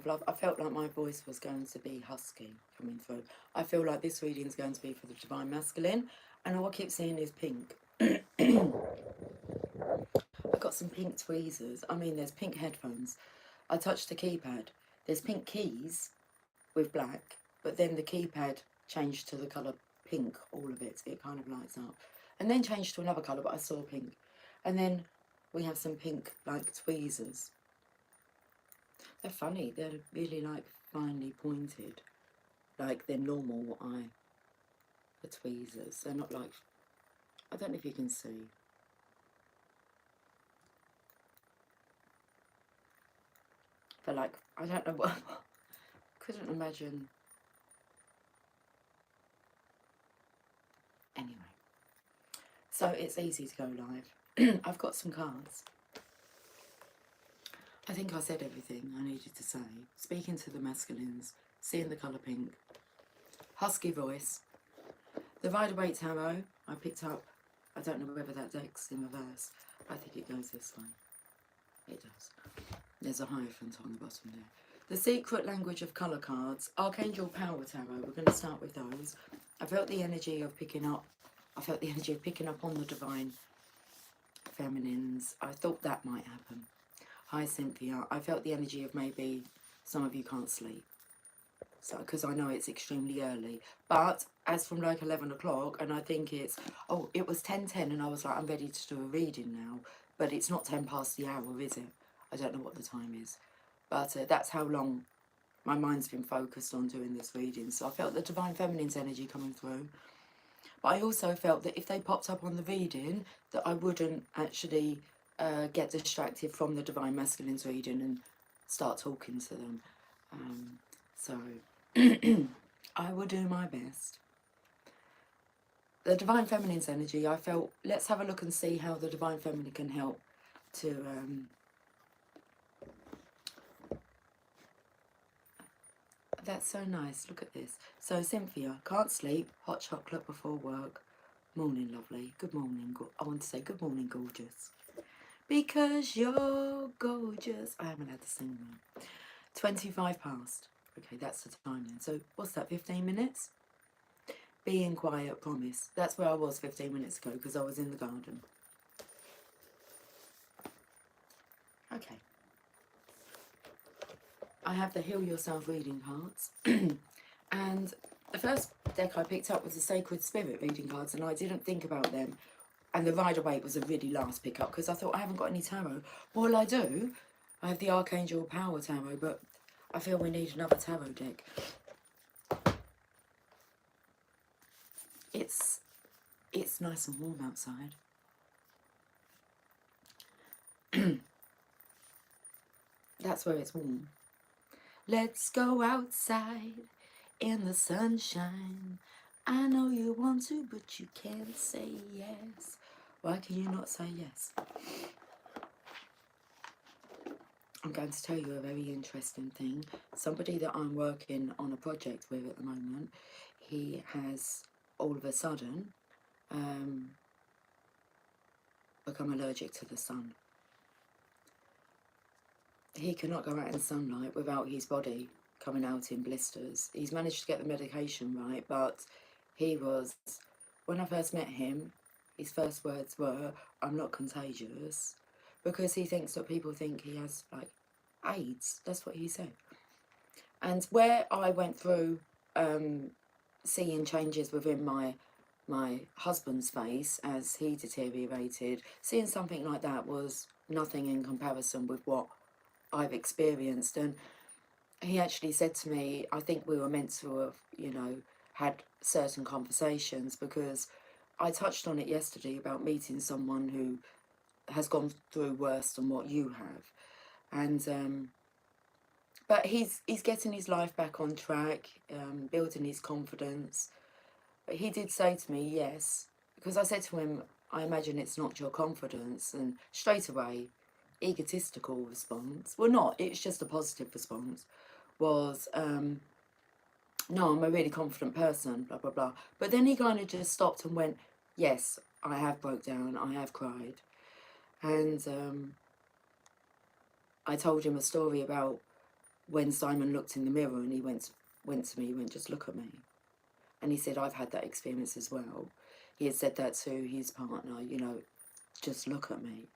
love. I felt like my voice was going to be husky coming through. I feel like this reading is going to be for the Divine Masculine, and all I keep seeing is pink. I got some pink tweezers. I mean, there's pink headphones. I touched the keypad. There's pink keys with black, but then the keypad changed to the colour pink, all of it. It kind of lights up. And then changed to another colour, but I saw pink. And then we have some pink, like, tweezers. They're funny. They're really, like, finely pointed. Like, they're normal the tweezers. They're not like, I don't know if you can see. But, like, I don't know what, couldn't imagine. Anyway. So it's easy to go live. I've got some cards. I think I said everything I needed to say. Speaking to the masculines, seeing the colour pink, husky voice. The Rider-Waite Tarot I picked up. I don't know whether that deck's in reverse. I think it goes this way. It does. There's a Hierophant on the bottom there. The Secret Language of Colour cards. Archangel Power Tarot. We're going to start with those. I felt the energy of picking up. I felt the energy of picking up on the Divine Feminines. I thought that might happen. Hi Cynthia. I felt the energy of maybe some of you can't sleep. So, because I know it's extremely early. But as from like 11 o'clock, and I think it's, oh, it was 10:10, and I was like, I'm ready to do a reading now. But it's not 10 past the hour, is it? I don't know what the time is. But that's how long my mind's been focused on doing this reading. So I felt the Divine Feminine's energy coming through. But I also felt that if they popped up on the reading, that I wouldn't actually get distracted from the Divine Masculine's reading and start talking to them. So I will do my best. The Divine Feminine's energy, I felt, let's have a look and see how the Divine Feminine can help to that's so nice. Look at this. So Cynthia, can't sleep, hot chocolate before work. Morning, lovely. Good morning. I want to say good morning, gorgeous. Because you're gorgeous. I haven't had to sing that. 25 past. Okay, that's the time then. So what's that, 15 minutes? Being quiet, promise. That's where I was 15 minutes ago because I was in the garden. Okay. I have the Heal Yourself reading cards. And the first deck I picked up was the Sacred Spirit reading cards, and I didn't think about them. And the Rider-Waite was a really last pickup because I thought I haven't got any tarot. Well, I do. I have the Archangel Power Tarot, but I feel we need another tarot deck. It's nice and warm outside. That's where it's warm. Let's go outside in the sunshine. I know you want to, but you can't say yes. Why can you not say yes? I'm going to tell you a very interesting thing. Somebody that I'm working on a project with at the moment, he has all of a sudden become allergic to the sun. He cannot go out in sunlight without his body coming out in blisters. He's managed to get the medication right, but he was, when I first met him, his first words were, I'm not contagious, because he thinks that people think he has, like, AIDS. That's what he said. And where I went through seeing changes within my husband's face as he deteriorated, seeing something like that was nothing in comparison with what I've experienced. And he actually said to me, I think we were meant to have, you know, had certain conversations, because I touched on it yesterday about meeting someone who has gone through worse than what you have. And but he's getting his life back on track, building his confidence. But he did say to me, yes, because I said to him, I imagine it's not your confidence. And straight away, egotistical response, well, not, it's just a positive response, was, no, I'm a really confident person, blah, blah, blah. But then he kind of just stopped and went, yes, I have broke down, I have cried. And I told him a story about when Simon looked in the mirror and he went to me, he went, just look at me. And he said, I've had that experience as well. He had said that to his partner, you know, just look at me.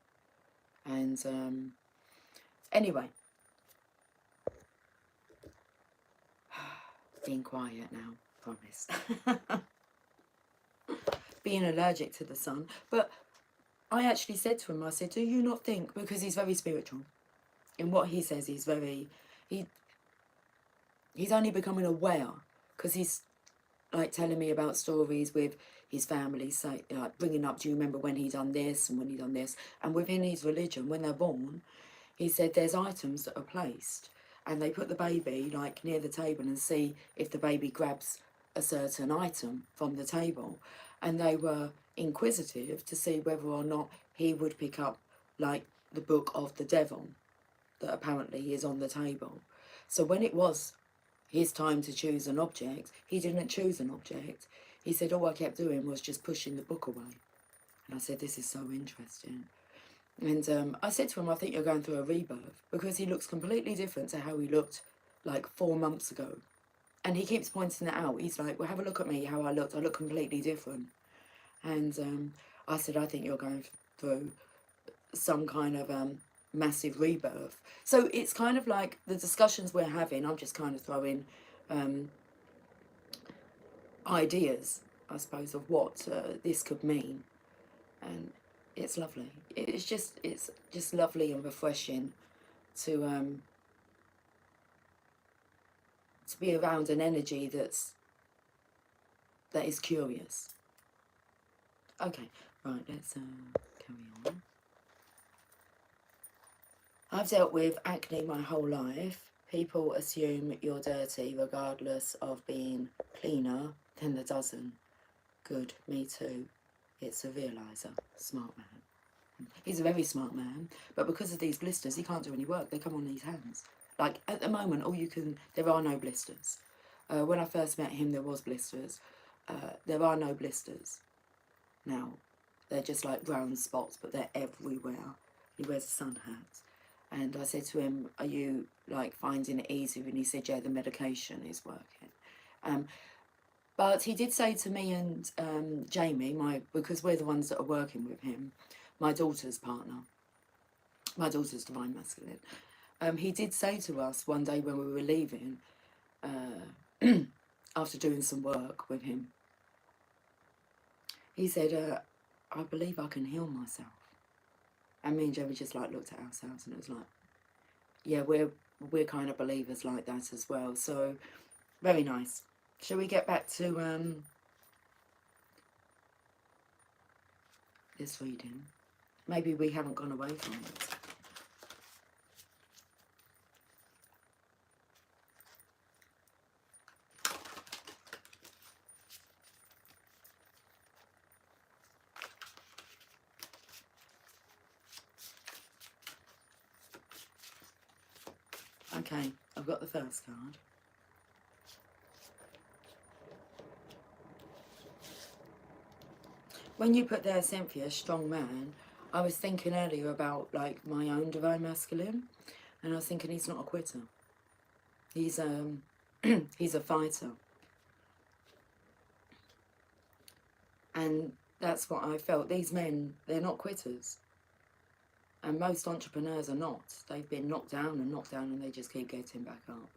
And anyway, being quiet now, promise. Being allergic to the sun. But I actually said to him, I said, do you not think, because he's very spiritual, in what he says, he's very, he's only becoming aware, because he's like telling me about stories with his family, so bringing up, do you remember when he done this and when he done this? And within his religion, when they're born, he said there's items that are placed, and they put the baby like near the table and see if the baby grabs a certain item from the table, and they were inquisitive to see whether or not he would pick up like the book of the devil that apparently is on the table. So when it was his time to choose an object, he didn't choose an object. He said all I kept doing was just pushing the book away. And I said, this is so interesting. And I said to him, I think you're going through a rebirth, because he looks completely different to how he looked like 4 months ago. And he keeps pointing that out. He's like, well, have a look at me, how I looked. I look completely different. And I said, I think you're going through some kind of massive rebirth. So it's kind of like the discussions we're having, I'm just kind of throwing ideas, I suppose, of what this could mean. And it's lovely. It's just lovely and refreshing to be around an energy that is curious. Okay, right, let's carry on. I've dealt with acne my whole life. People assume you're dirty regardless of being cleaner than the dozen. Good, me too. It's a realizer. Smart man. He's a very smart man, but because of these blisters, he can't do any work. They come on his hands. Like, at the moment, there are no blisters. When I first met him, there was blisters. There are no blisters now. They're just like brown spots, but they're everywhere. He wears a sun hat. And I said to him, are you, like, finding it easy? And he said, yeah, the medication is working. But he did say to me and Jamie, because we're the ones that are working with him, my daughter's partner, my daughter's Divine Masculine, he did say to us one day when we were leaving, after doing some work with him, he said, I believe I can heal myself. And me and Jamie just like looked at ourselves and it was like, yeah, we're kind of believers like that as well. So very nice. Shall we get back to this reading? Maybe we haven't gone away from it. Okay, I've got the first card. When you put there, Cynthia, strong man, I was thinking earlier about like my own Divine Masculine, and I was thinking he's not a quitter. He's he's a fighter. And that's what I felt. These men, they're not quitters. And most entrepreneurs are not. They've been knocked down and they just keep getting back up.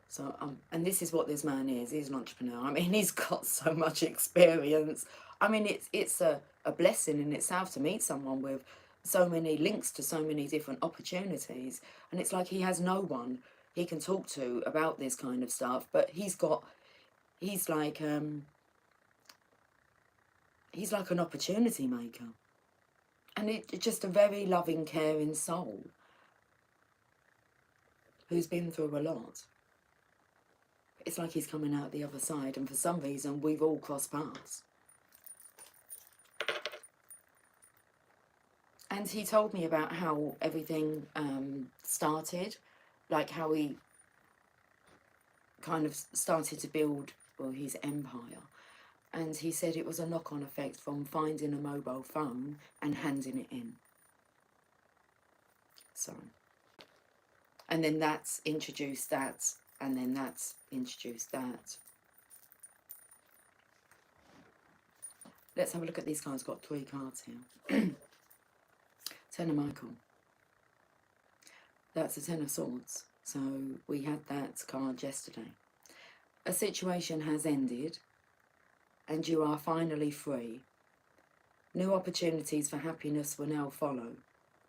So, and this is what this man is. He's an entrepreneur. I mean, he's got so much experience. I mean, it's a blessing in itself to meet someone with so many links to so many different opportunities. And it's like he has no one he can talk to about this kind of stuff. But he's like an opportunity maker. And it's just a very loving, caring soul who's been through a lot. It's like he's coming out the other side, and for some reason we've all crossed paths. And he told me about how everything started, like how he kind of started to build, well, his empire. And he said it was a knock-on effect from finding a mobile phone and handing it in. So, And then that's introduced that, and then that's introduced that. Let's have a look at these cards. Got 3 cards here. Ten of Michael. That's a Ten of Swords. So we had that card yesterday. A situation has ended and you are finally free. New opportunities for happiness will now follow.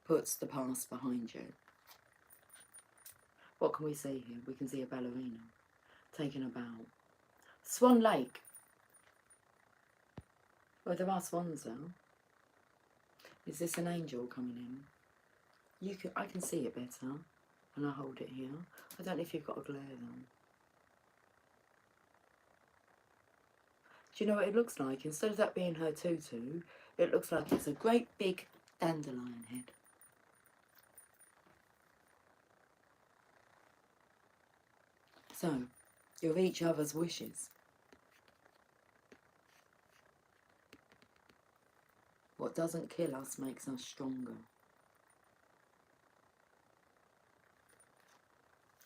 Puts the past behind you. What can we see here? We can see a ballerina taking a bow. Swan Lake. Well, there are swans though. Is this an angel coming in? I can see it better when I hold it here. I don't know if you've got a glare though. Do you know what it looks like? Instead of that being her tutu, it looks like it's a great big dandelion head. So, you're each other's wishes. What doesn't kill us makes us stronger.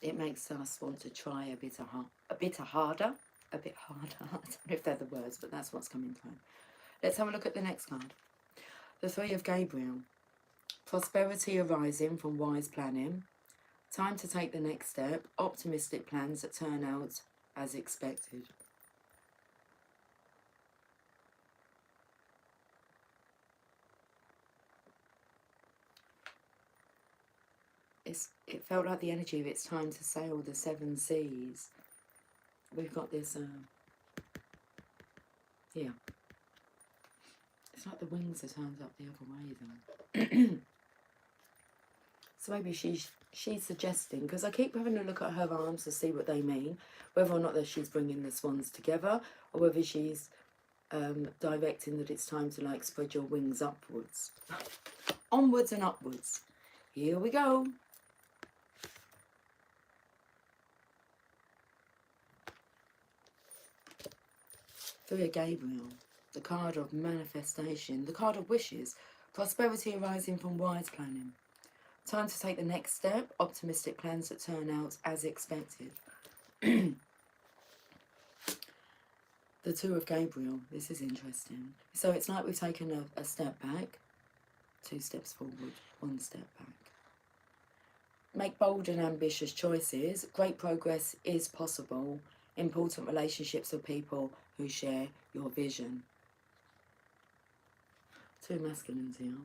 It makes us want to try a bit harder. I don't know if they're the words, but that's what's coming through. Let's have a look at the next card. The 3 of Gabriel. Prosperity arising from wise planning. Time to take the next step. Optimistic plans that turn out as expected. It felt like the energy of it's time to sail the 7 seas. We've got this, yeah. It's like the wings are turned up the other way though. So maybe she's suggesting, because I keep having a look at her arms to see what they mean, whether or not that she's bringing the swans together, or whether she's directing that it's time to like spread your wings upwards. Onwards and upwards. Here we go. Three of Gabriel, the card of manifestation, the card of wishes, prosperity arising from wise planning. Time to take the next step, optimistic plans that turn out as expected. The 2 of Gabriel, this is interesting. So it's like we've taken a step back, 2 steps forward, 1 step back. Make bold and ambitious choices. Great progress is possible. Important relationships with people who share your vision. 2 masculines here.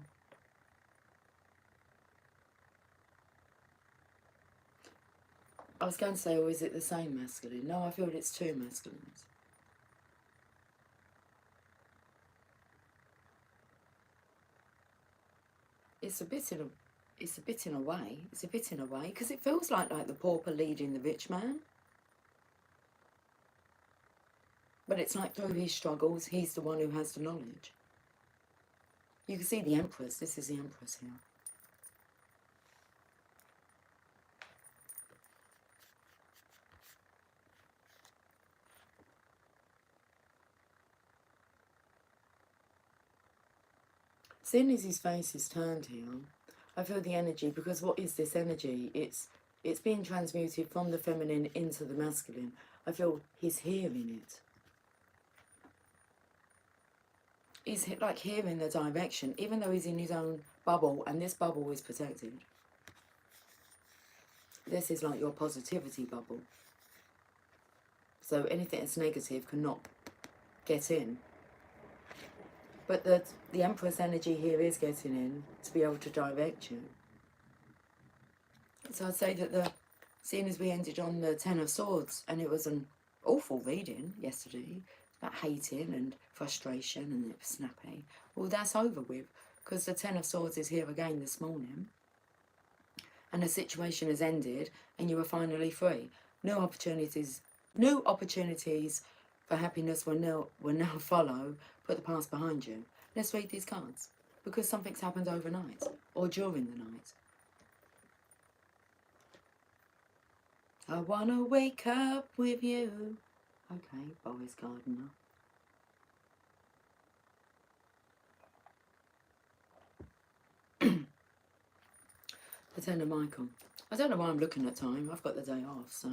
I was going to say, or is it the same masculine? No, I feel it's 2 masculines. It's a bit in a way. It's a bit in a way, because it feels like the pauper leading the rich man. But it's like through his struggles, he's the one who has the knowledge. You can see the Empress. This is the Empress here. Seeing as his face is turned here, I feel the energy, because what is this energy? It's being transmuted from the feminine into the masculine. I feel he's hearing it. He's like hearing the direction, even though he's in his own bubble, and this bubble is protected. This is like your positivity bubble. So anything that's negative cannot get in. But the Empress energy here is getting in to be able to direct you. So I'd say that seeing as we ended on the 10 of Swords, and it was an awful reading yesterday, about hating and frustration, and it was snappy. Well, that's over with, because the 10 of Swords is here again this morning. And the situation has ended, and you are finally free. New opportunities for happiness will now follow. Put the past behind you. Let's read these cards, because something's happened overnight or during the night. I wanna wake up with you. Okay, Boris Gardner. The 10 of Michael. I don't know why I'm looking at time. I've got the day off, so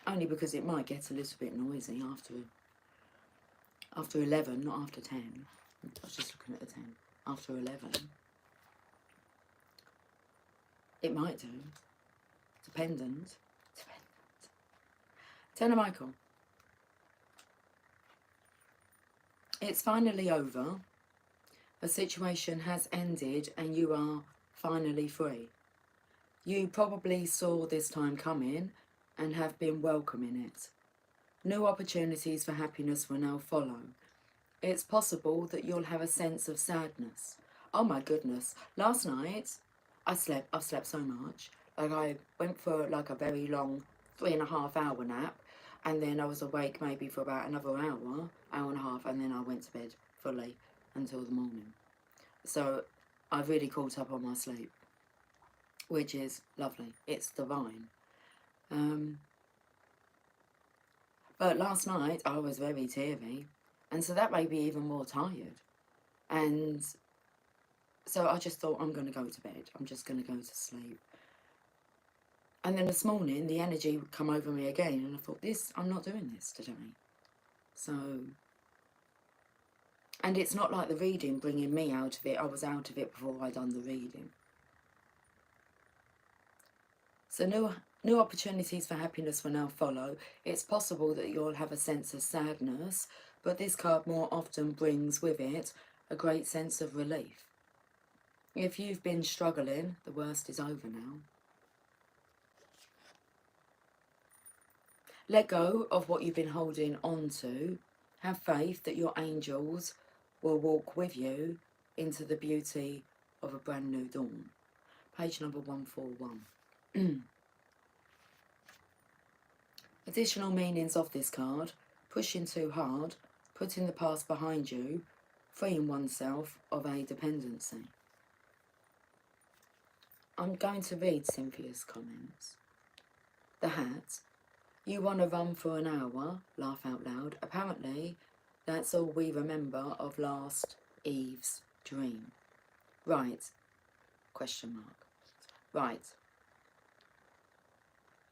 only because it might get a little bit noisy after 11, not after 10. I was just looking at the 10. After 11, it might do. Dependent. Ten of Michael. It's finally over. A situation has ended and you are finally free. You probably saw this time coming and have been welcoming it. New opportunities for happiness will now follow. It's possible that you'll have a sense of sadness. Oh my goodness. Last night, I've slept so much. Like I went for like a very long 3.5 hour nap, and then I was awake maybe for about another hour and a half, and then I went to bed fully until the morning. So I've really caught up on my sleep, which is lovely. It's divine. But last night I was very teary, and so that made me even more tired. And so I just thought, I'm going to go to bed. I'm just going to go to sleep. And then this morning, the energy would come over me again, and I thought, I'm not doing this today. So, and it's not like the reading bringing me out of it. I was out of it before I'd done the reading. So new opportunities for happiness will now follow. It's possible that you'll have a sense of sadness, but this card more often brings with it a great sense of relief. If you've been struggling, the worst is over now. Let go of what you've been holding on to. Have faith that your angels will walk with you into the beauty of a brand new dawn. Page number 141. Additional meanings of this card: pushing too hard, putting the past behind you, freeing oneself of a dependency. I'm going to read Cynthia's comments. The hat. You want to run for an hour, laugh out loud. Apparently, that's all we remember of last Eve's dream. Right. Question mark. Right.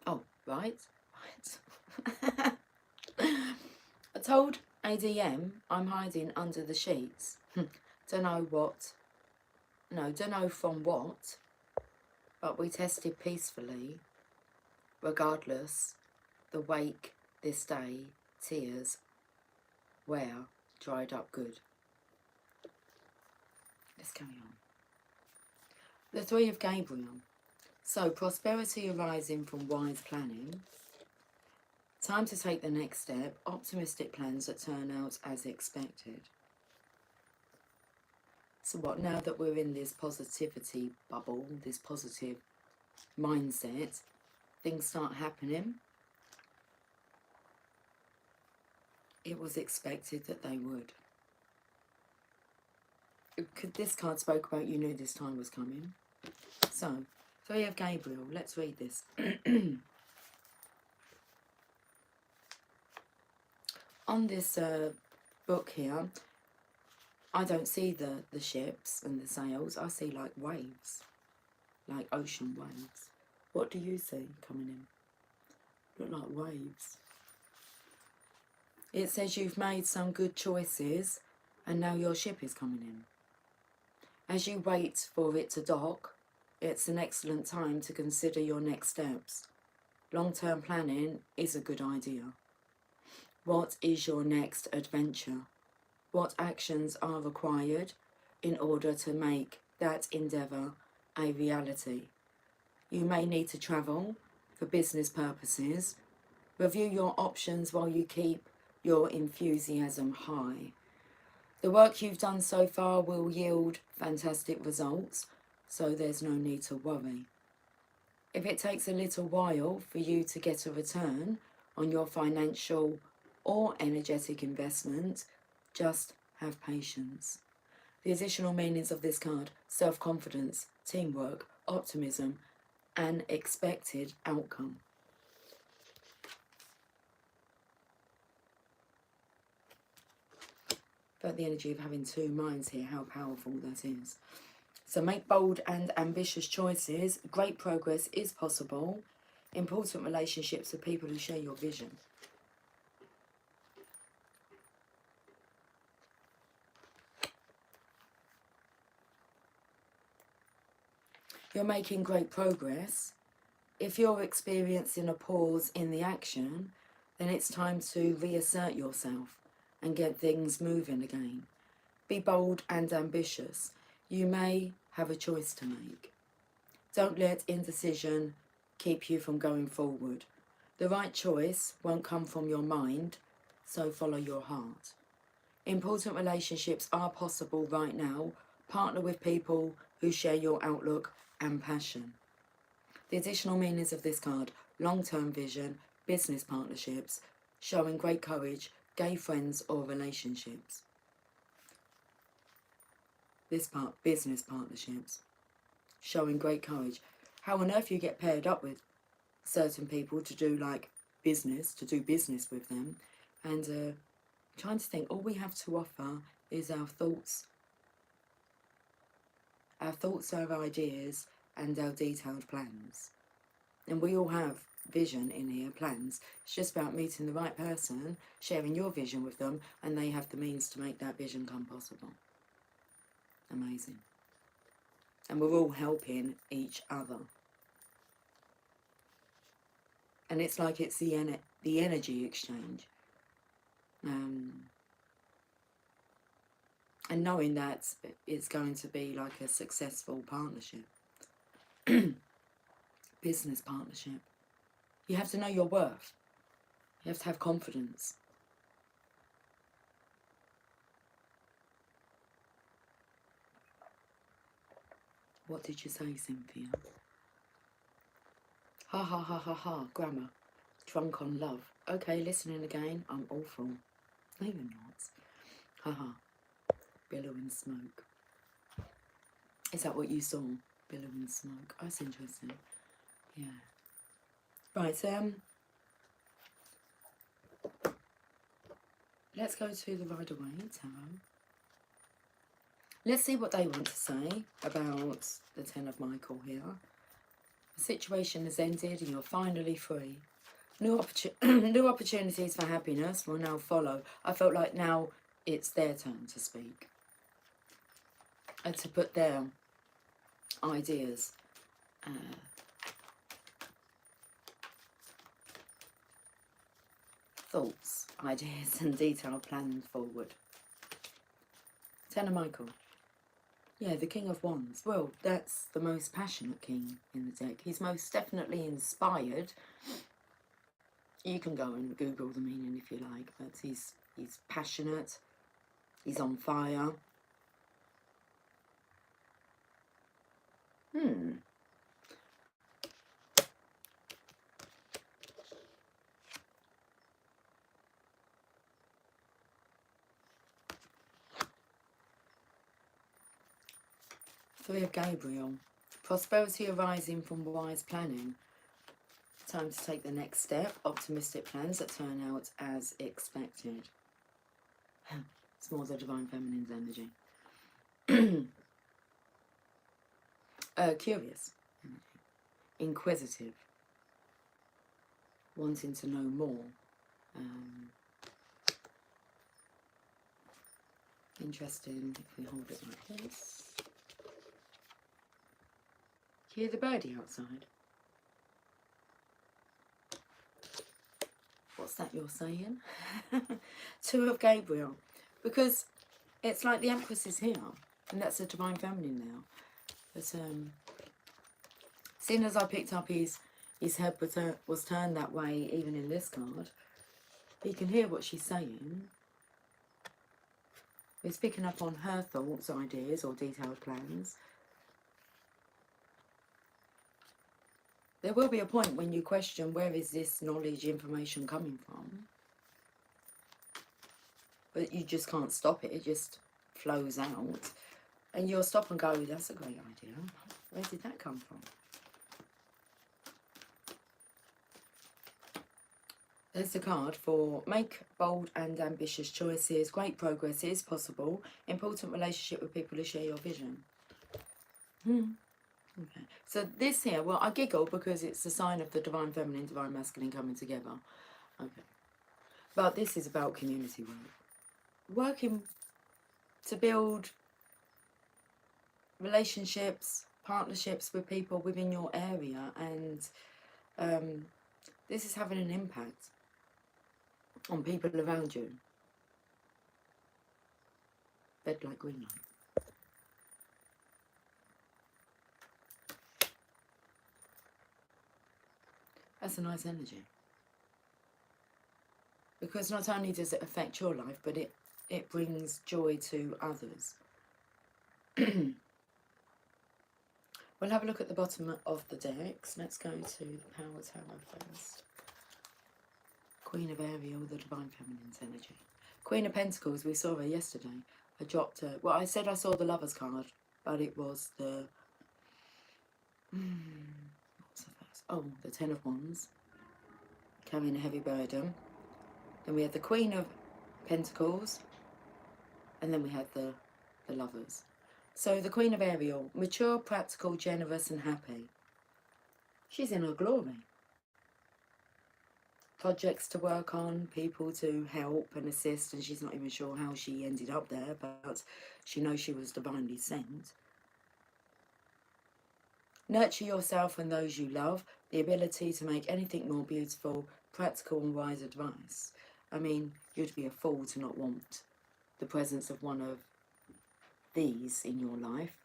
Oh, right? Right. I told ADM I'm hiding under the sheets. Don't know from what, but we tested peacefully. Regardless, the wake this day, tears, where dried up good. Let's carry on. The Three of Gabriel. So, prosperity arising from wise planning. Time to take the next step. Optimistic plans that turn out as expected. So what, now that we're in this positivity bubble, this positive mindset, things start happening. It was expected that they would. This card spoke about you knew this time was coming. So, Three of Gabriel, let's read this. On this book here, I don't see the ships and the sails. I see like waves, like ocean waves. What do you see coming in? Look like waves. It says you've made some good choices and now your ship is coming in. As you wait for it to dock, it's an excellent time to consider your next steps. Long-term planning is a good idea. What is your next adventure? What actions are required in order to make that endeavour a reality? You may need to travel for business purposes. Review your options while you keep your enthusiasm high. The work you've done so far will yield fantastic results, so there's no need to worry. If it takes a little while for you to get a return on your financial or energetic investment, just have patience. The additional meanings of this card: self-confidence, teamwork, optimism, and expected outcome. But the energy of having two minds here, how powerful that is. So make bold and ambitious choices. Great progress is possible. Important relationships with people who share your vision. You're making great progress. If you're experiencing a pause in the action, then it's time to reassert yourself and get things moving again. Be bold and ambitious. You may have a choice to make. Don't let indecision keep you from going forward. The right choice won't come from your mind, so follow your heart. Important relationships are possible right now. Partner with people who share your outlook and passion. The additional meanings of this card: long-term vision, business partnerships, showing great courage, gay friends or relationships. This part, business partnerships, showing great courage. How on earth you get paired up with certain people to do like business, to do business with them, and trying to think, all we have to offer is our thoughts, our ideas, and our detailed plans. And we all have vision in here, plans. It's just about meeting the right person, sharing your vision with them, and they have the means to make that vision come possible. Amazing. And we're all helping each other. And it's like it's the energy exchange. And knowing that it's going to be like a successful partnership. Business partnership. You have to know your worth. You have to have confidence. What did you say, Cynthia? Ha ha ha ha ha, grammar. Drunk on love. Okay, listening again. I'm awful. No, you're not. Ha ha. Billowing smoke. Is that what you saw? Billowing smoke. Oh, that's interesting. Yeah. Right, let's go to the Rider-Waite Tarot. Let's see what they want to say about the Ten of Michael here. The situation has ended and you're finally free. New opportunities for happiness will now follow. I felt like now it's their turn to speak. And to put their ideas, thoughts, ideas and detailed plans forward. Ten of Michael. Yeah, the King of Wands. Well, that's the most passionate king in the deck. He's most definitely inspired. You can go and Google the meaning if you like, but he's passionate. He's on fire. Three of Gabriel. Prosperity arising from wise planning. Time to take the next step. Optimistic plans that turn out as expected. It's more the Divine Feminine's energy. Curious. Inquisitive. Wanting to know more. Interesting if we hold it like this. Hear the birdie outside? What's that you're saying? Two of Gabriel. Because it's like the Empress is here. And that's the Divine Feminine now. But seeing as I picked up his head was turned that way, even in this card, he can hear what she's saying. He's picking up on her thoughts, ideas, or detailed plans. There will be a point when you question, where is this knowledge, information coming from? But you just can't stop it. It just flows out. And you'll stop and go, that's a great idea. Where did that come from? There's the card for make bold and ambitious choices. Great progress is possible. Important relationship with people who share your vision. Okay. So this here, well, I giggle because it's a sign of the divine feminine, divine masculine coming together. Okay. But this is about community work. Working to build relationships, partnerships with people within your area, and this is having an impact on people around you. Bed like green light. That's a nice energy. Because not only does it affect your life, but it brings joy to others. We'll have a look at the bottom of the decks. Let's go to the Power Tower first. Queen of Ariel, the divine feminine's energy. Queen of Pentacles, we saw her yesterday. I dropped her. Well, I said I saw the Lover's card, but it was the... what's the first? Oh, the Ten of Wands. Carrying a heavy burden. Then we had the Queen of Pentacles. And then we had the Lovers. So the Queen of Ariel, mature, practical, generous and happy. She's in her glory. Projects to work on, people to help and assist, and she's not even sure how she ended up there, but she knows she was divinely sent. Nurture yourself and those you love, the ability to make anything more beautiful, practical and wise advice. I mean, you'd be a fool to not want the presence of one of these in your life,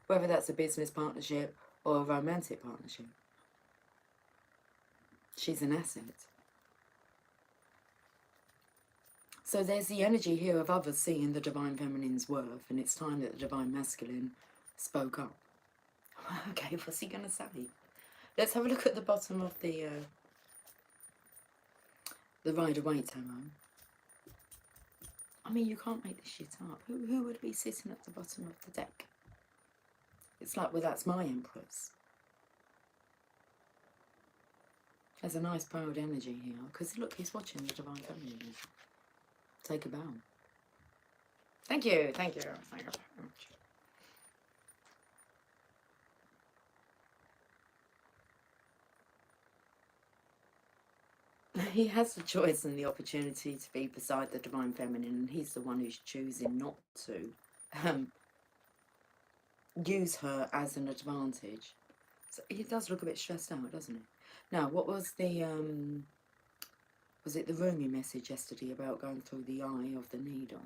whether that's a business partnership or a romantic partnership. She's an asset. So there's the energy here of others seeing the divine feminine's worth, and it's time that the divine masculine spoke up. Okay, what's he going to say? Let's have a look at the bottom of the Rider-Waite Tarot. I mean, you can't make this shit up. Who would be sitting at the bottom of the deck? It's like, well, that's my Empress. There's a nice proud energy here. Because look, he's watching the divine feminine. Take a bow. Thank you, thank you, thank you very much. He has the choice and the opportunity to be beside the divine feminine, and he's the one who's choosing not to use her as an advantage. So he does look a bit stressed out, doesn't he? Now, what was the was it the Rumi message yesterday about going through the eye of the needle?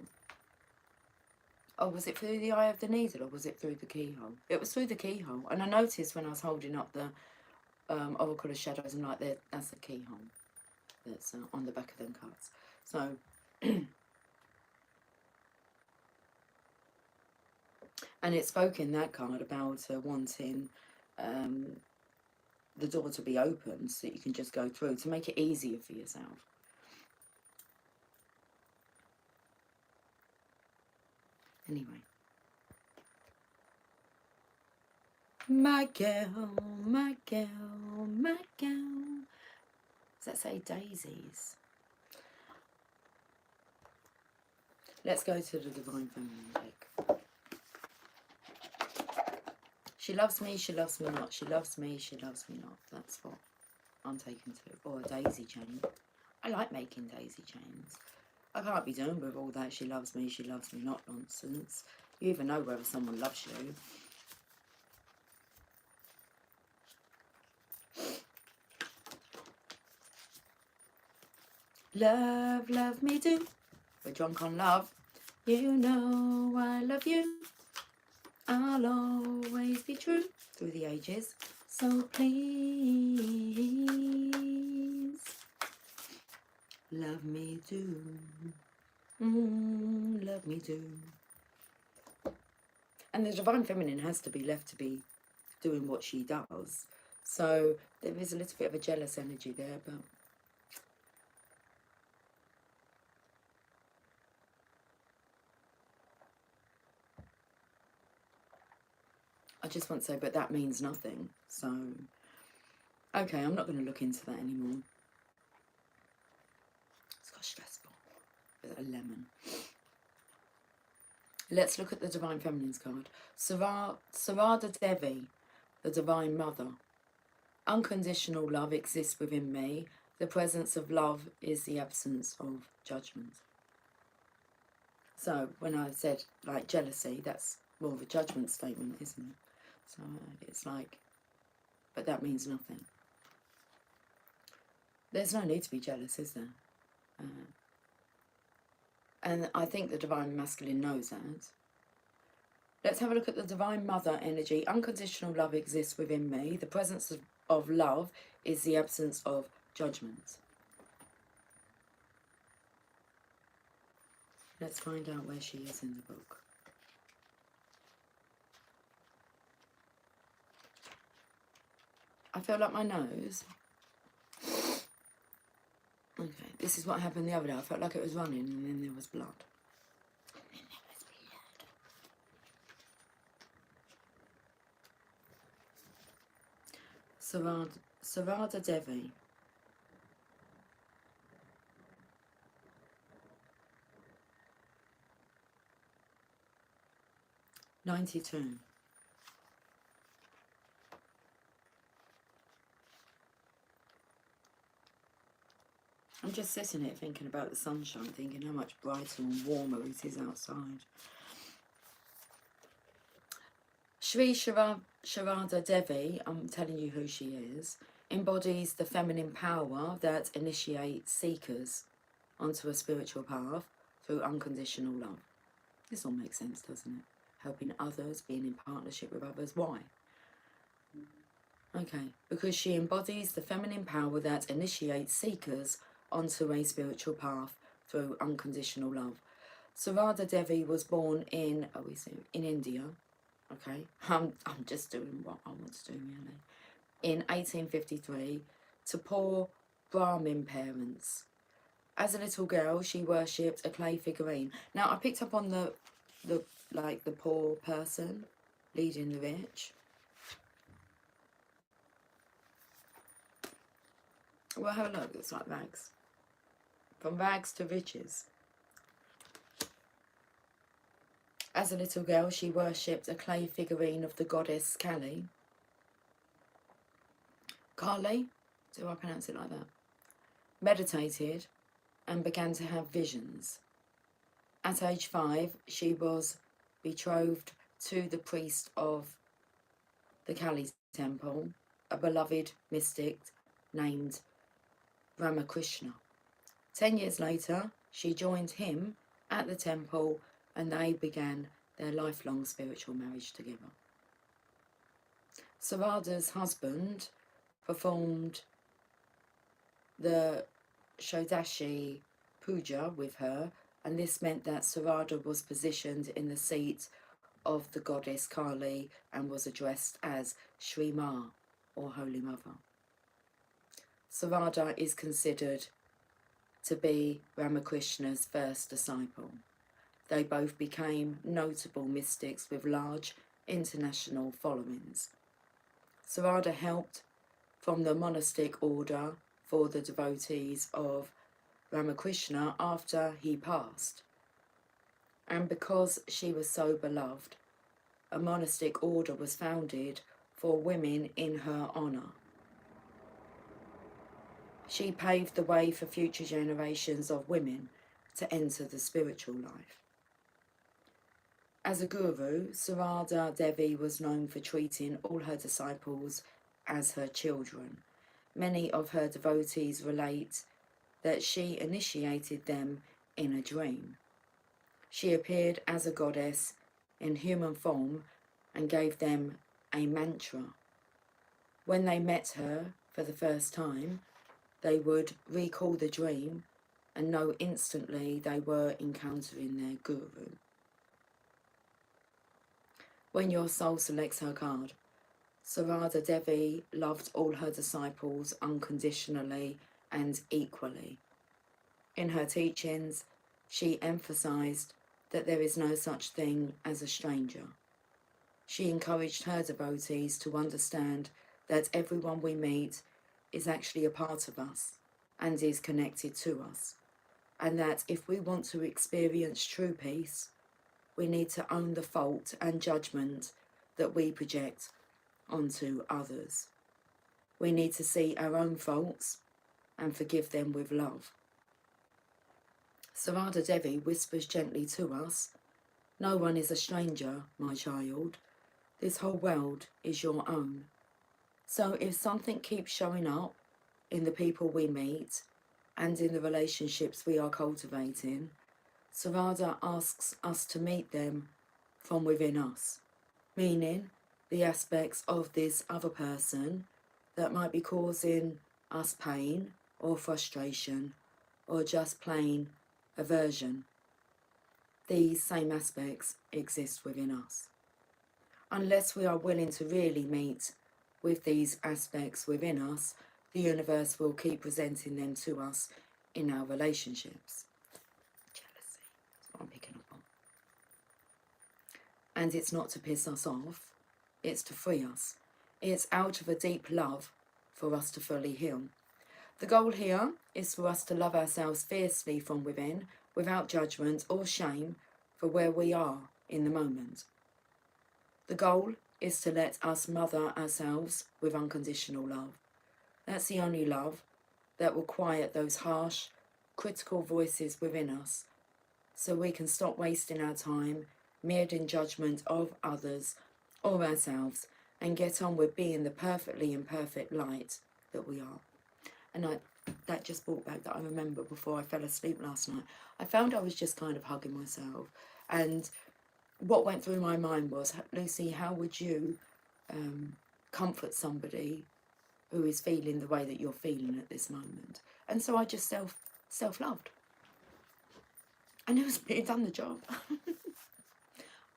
Oh, was it through the eye of the needle or was it through the keyhole? It was through the keyhole, and I noticed when I was holding up the Oracle of Shadows and Light, that's the keyhole that's on the back of them cards. So and it spoke in that card about wanting the door to be open so that you can just go through, to make it easier for yourself. Anyway. My girl, my girl, my girl. Does that say daisies? Let's go to the divine feminine deck. She loves me not. She loves me not. That's what I'm taking to. Or a daisy chain. I like making daisy chains. I can't be doing with all that she loves me not nonsense. You even know whether someone loves you. Love, love me do. We're drunk on love. You know I love you. I'll always be true through the ages. So please, love me do. Love me do. And the divine feminine has to be left to be doing what she does. So there is a little bit of a jealous energy there, but I just want to say, but that means nothing. So, okay, I'm not going to look into that anymore. It's got stressful. With a lemon. Let's look at the Divine Feminine's card. Sarada Devi, the Divine Mother. Unconditional love exists within me. The presence of love is the absence of judgment. So when I said like jealousy, that's more of a judgment statement, isn't it? So it's like, but that means nothing. There's no need to be jealous, is there? And I think the Divine Masculine knows that. Let's have a look at the Divine Mother energy. Unconditional love exists within me. The presence of love is the absence of judgment. Let's find out where she is in the book. I feel like my nose. Okay, this is what happened the other day. I felt like it was running and then there was blood. Sarada Devi. $92. I'm just sitting here thinking about the sunshine, thinking how much brighter and warmer it is outside. Sri Sharada Devi, I'm telling you who she is, embodies the feminine power that initiates seekers onto a spiritual path through unconditional love. This all makes sense, doesn't it? Helping others, being in partnership with others. Why? Okay, because she embodies the feminine power that initiates seekers onto a spiritual path through unconditional love. Sarada Devi was born in India. Okay, I'm just doing what I want to do, really. In 1853, to poor Brahmin parents. As a little girl, she worshipped a clay figurine. Now, I picked up on the poor person leading the rich. Well, have a look. It's like rags. From rags to riches. As a little girl, she worshipped a clay figurine of the goddess Kali. Kali? Do I pronounce it like that? Meditated and began to have visions. At age 5, she was betrothed to the priest of the Kali temple, a beloved mystic named Ramakrishna. 10 years later, she joined him at the temple and they began their lifelong spiritual marriage together. Sarada's husband performed the Shodashi Puja with her, and this meant that Sarada was positioned in the seat of the goddess Kali and was addressed as Shri Ma, or Holy Mother. Sarada is considered to be Ramakrishna's first disciple. They both became notable mystics with large international followings. Sarada helped from the monastic order for the devotees of Ramakrishna after he passed. And because she was so beloved, a monastic order was founded for women in her honour. She paved the way for future generations of women to enter the spiritual life. As a guru, Sarada Devi was known for treating all her disciples as her children. Many of her devotees relate that she initiated them in a dream. She appeared as a goddess in human form and gave them a mantra. When they met her for the first time, they would recall the dream and know instantly they were encountering their guru. When your soul selects her card, Sarada Devi loved all her disciples unconditionally and equally. In her teachings, she emphasized that there is no such thing as a stranger. She encouraged her devotees to understand that everyone we meet is actually a part of us and is connected to us, and that if we want to experience true peace, we need to own the fault and judgment that we project onto others. We need to see our own faults and forgive them with love. Sarada Devi whispers gently to us, "No one is a stranger, my child. This whole world is your own." So if something keeps showing up in the people we meet and in the relationships we are cultivating, Sarada asks us to meet them from within us, meaning the aspects of this other person that might be causing us pain or frustration or just plain aversion. These same aspects exist within us. Unless we are willing to really meet with these aspects within us, the universe will keep presenting them to us in our relationships. Jealousy, that's what I'm picking up on. And it's not to piss us off, it's to free us. It's out of a deep love for us to fully heal. The goal here is for us to love ourselves fiercely from within, without judgment or shame for where we are in the moment. The goal is to let us mother ourselves with unconditional love. That's the only love that will quiet those harsh, critical voices within us, so we can stop wasting our time mired in judgment of others or ourselves and get on with being the perfectly imperfect light that we are. And that just brought back that I remember before I fell asleep last night. I found I was just kind of hugging myself, and what went through my mind was, Lucy, how would you comfort somebody who is feeling the way that you're feeling at this moment? And so I just self-loved. And it done the job.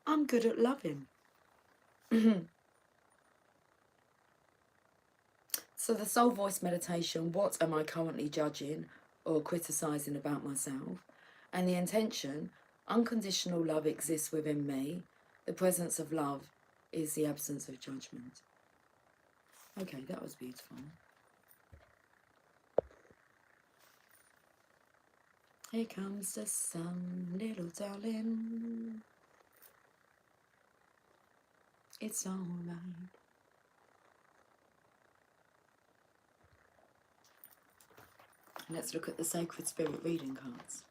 I'm good at loving. So the soul voice meditation, what am I currently judging or criticising about myself? And the intention, unconditional love exists within me. The presence of love is the absence of judgment. Okay, that was beautiful. Here comes the sun, little darling. It's all right. Let's look at the Sacred Spirit reading cards.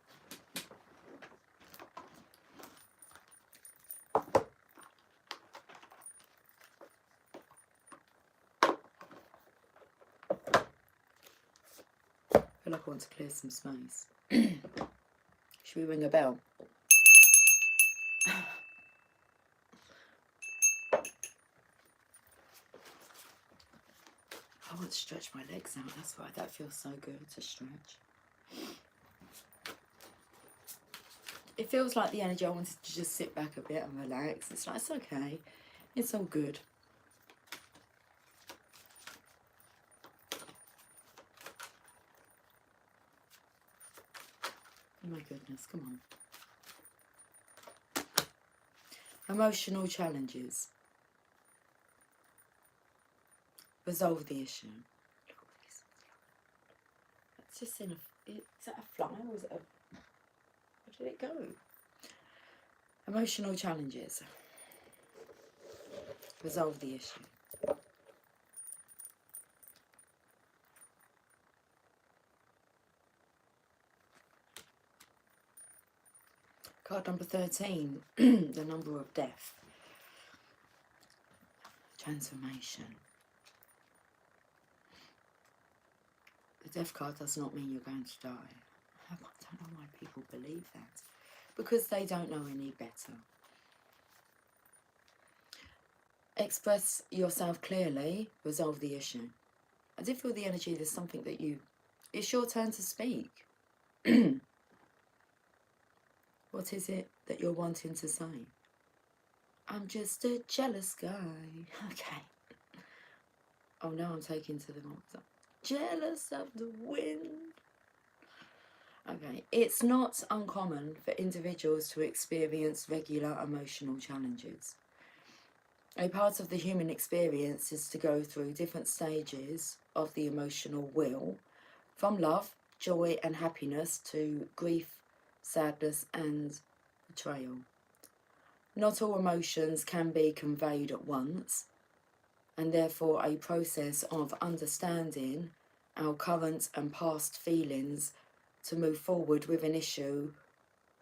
I feel like I want to clear some space. Should we ring a bell? I want to stretch my legs out, that's why that feels so good to stretch. It feels like the energy I wanted to just sit back a bit and relax. It's like, it's okay, it's all good. Oh my goodness, come on. Emotional challenges. Resolve the issue. Look at this. It's just in a... Is that a fly or is it a... Where did it go? Emotional challenges. Resolve the issue. Card number 13. The number of death. Transformation. The death card does not mean you're going to die. I don't know why people believe that. Because they don't know any better. Express yourself clearly. Resolve the issue. I did feel the energy. There's something that you... It's your turn to speak. What is it that you're wanting to say? I'm just a jealous guy. Okay. Oh, now I'm taking to the monster. Jealous of the wind. Okay. It's not uncommon for individuals to experience regular emotional challenges. A part of the human experience is to go through different stages of the emotional wheel, from love, joy and happiness to grief, sadness and betrayal. Not all emotions can be conveyed at once, and therefore a process of understanding our current and past feelings to move forward with an issue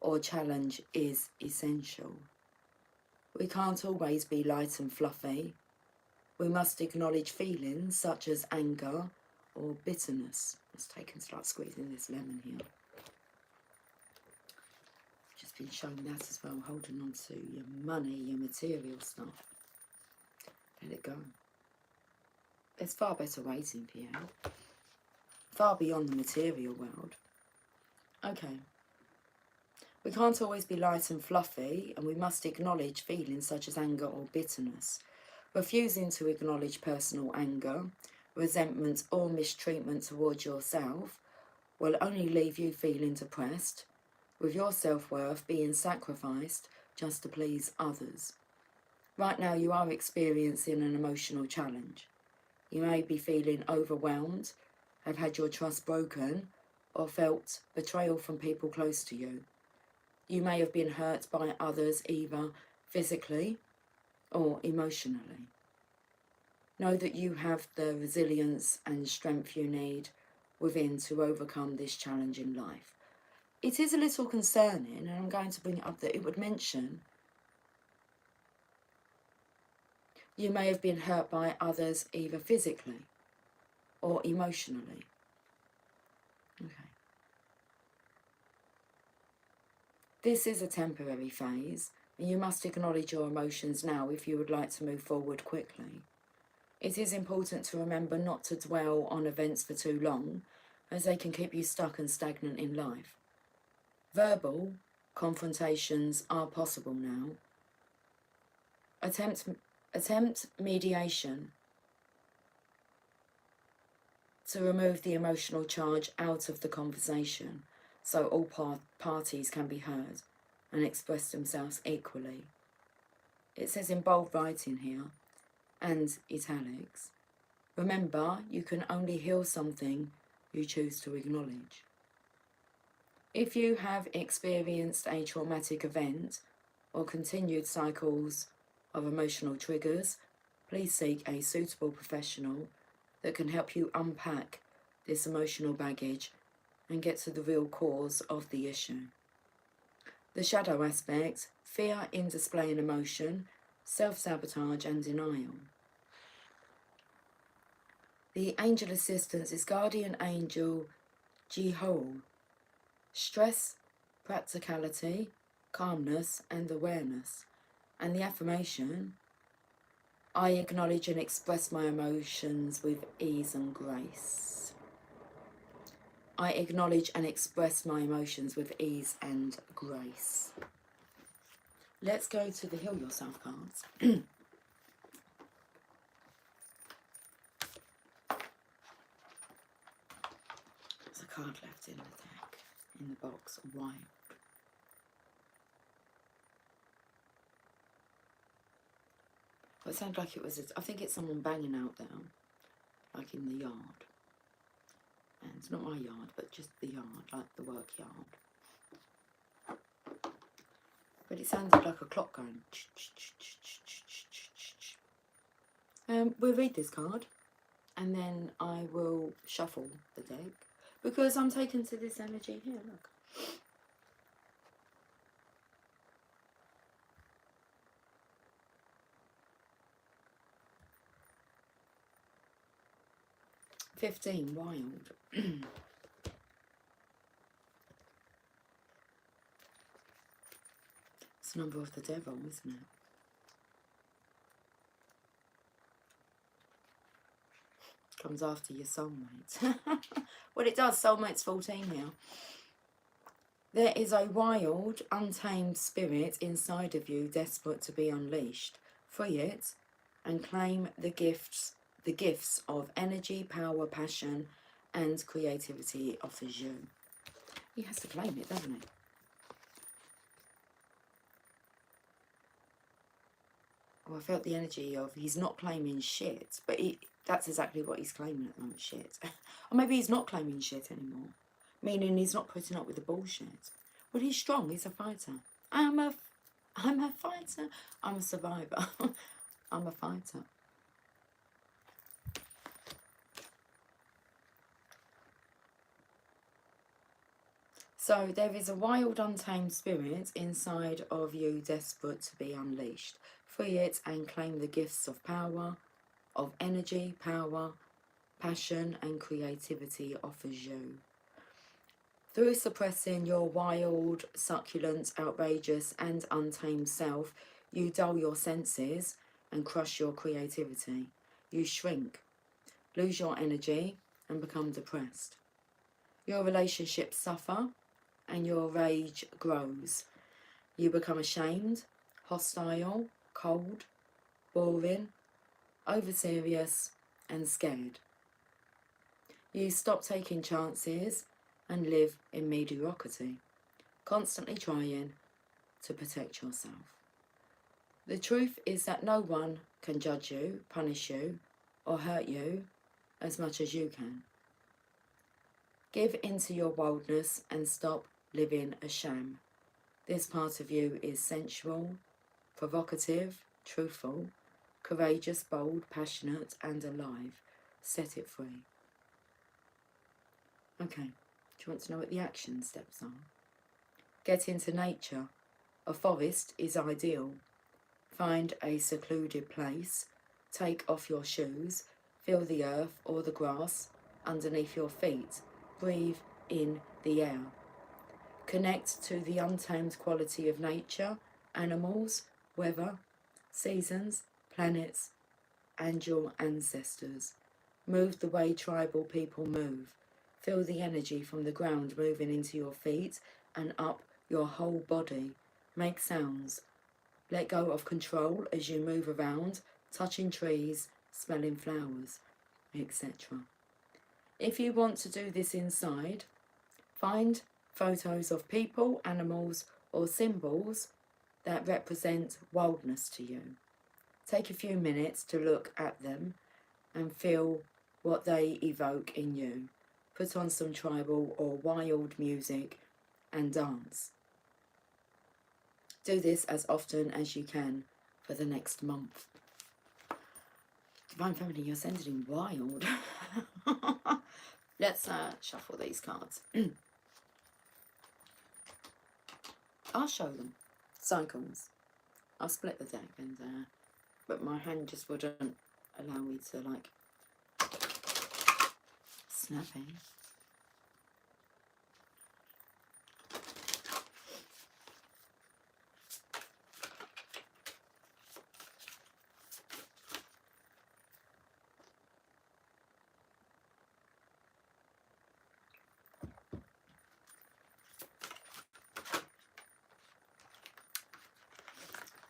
or challenge is essential. We can't always be light and fluffy. We must acknowledge feelings such as anger or bitterness. Let's take and start squeezing this lemon here. Just been showing that as well, holding on to your money, your material stuff. Let it go. There's far better ways in PL. Far beyond the material world. Okay. We can't always be light and fluffy, and we must acknowledge feelings such as anger or bitterness. Refusing to acknowledge personal anger, resentment or mistreatment towards yourself will only leave you feeling depressed, with your self-worth being sacrificed just to please others. Right now you are experiencing an emotional challenge. You may be feeling overwhelmed, have had your trust broken, or felt betrayal from people close to you. You may have been hurt by others either physically or emotionally. Know that you have the resilience and strength you need within to overcome this challenge in life. It is a little concerning, and I'm going to bring it up, that it would mention you may have been hurt by others either physically or emotionally. Okay. This is a temporary phase, and you must acknowledge your emotions now if you would like to move forward quickly. It is important to remember not to dwell on events for too long, as they can keep you stuck and stagnant in life. Verbal confrontations are possible now. Attempt mediation to remove the emotional charge out of the conversation, so all parties can be heard and express themselves equally. It says in bold writing here, and italics, remember, you can only heal something you choose to acknowledge. If you have experienced a traumatic event or continued cycles of emotional triggers, please seek a suitable professional that can help you unpack this emotional baggage and get to the real cause of the issue. The shadow aspect, fear in displaying emotion, self-sabotage and denial. The angel assistance is guardian angel Jihol. Stress, practicality, calmness and awareness. And the affirmation, I acknowledge and express my emotions with ease and grace. I acknowledge and express my emotions with ease and grace. Let's go to the Heal Yourself cards. There's a card left in the deck, in the box, wild. It sounded like it was, I think it's someone banging out there, like in the yard. And it's not my yard, but just the yard, like the work yard. But it sounded like a clock going. We'll read this card, and then I will shuffle the deck, because I'm taken to this energy here, look. "15, wild." It's the number of the devil, isn't it? Comes after your soulmate. Well, it does. Soulmate's 14 here. There is a wild, untamed spirit inside of you, desperate to be unleashed. Free it and claim the gifts of energy, power, passion, and creativity offers you. He has to claim it, doesn't he? Oh, I felt the energy of he's not claiming shit, but that's exactly what he's claiming at the moment, shit. Or maybe he's not claiming shit anymore, meaning he's not putting up with the bullshit. Well, he's strong, he's a fighter. I'm a fighter. I'm a survivor. I'm a fighter. So there is a wild, untamed spirit inside of you, desperate to be unleashed. Free it and claim the gifts of power, of energy, power, passion, and creativity offers you. Through suppressing your wild, succulent, outrageous, and untamed self, you dull your senses and crush your creativity. You shrink, lose your energy, and become depressed. Your relationships suffer and your rage grows. You become ashamed, hostile, cold, boring, over-serious, and scared. You stop taking chances and live in mediocrity, constantly trying to protect yourself. The truth is that no one can judge you, punish you, or hurt you as much as you can. Give into your wildness and stop living a sham. This part of you is sensual, provocative, truthful, courageous, bold, passionate, and alive. Set it free. Okay, do you want to know what the action steps are? Get into nature. A forest is ideal. Find a secluded place. Take off your shoes. Feel the earth or the grass underneath your feet. Breathe in the air. Connect to the untamed quality of nature, animals, weather, seasons, planets, and your ancestors. Move the way tribal people move. Feel the energy from the ground moving into your feet and up your whole body. Make sounds. Let go of control as you move around, touching trees, smelling flowers, etc. If you want to do this inside, find photos of people, animals, or symbols that represent wildness to you. Take a few minutes to look at them and feel what they evoke in you. Put on some tribal or wild music and dance. Do this as often as you can for the next month. Divine Feminine, you're sounding wild. Let's shuffle these cards. I'll show them. Cycles. I'll split the deck, and but my hand just wouldn't allow me to like snap in.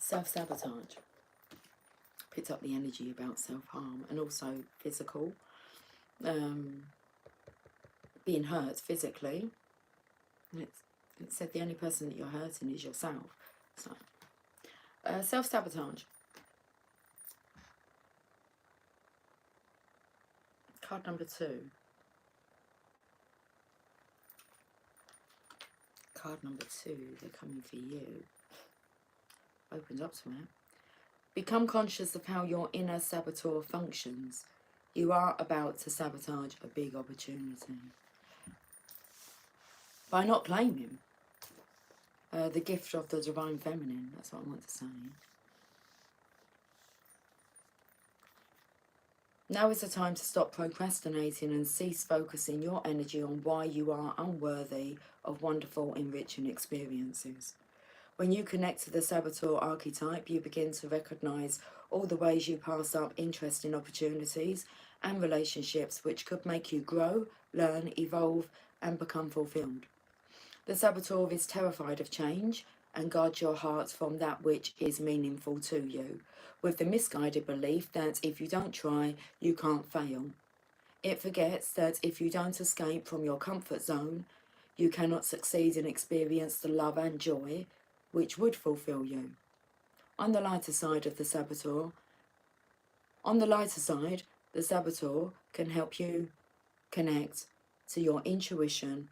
Self-sabotage. Picked up the energy about self-harm and also physical. Being hurt physically. It said the only person that you're hurting is yourself. So, self-sabotage. Card number 2. Card number 2, they're coming for you. Opens up to it. Become conscious of how your inner saboteur functions. You are about to sabotage a big opportunity. By not claiming the gift of the Divine Feminine, that's what I want to say. Now is the time to stop procrastinating and cease focusing your energy on why you are unworthy of wonderful, enriching experiences. When you connect to the saboteur archetype, you begin to recognize all the ways you pass up interesting opportunities and relationships which could make you grow, learn, evolve, and become fulfilled. The saboteur is terrified of change and guards your heart from that which is meaningful to you, with the misguided belief that if you don't try, you can't fail. It forgets that if you don't escape from your comfort zone, you cannot succeed and experience the love and joy which would fulfill you. On the lighter side of the saboteur, the saboteur can help you connect to your intuition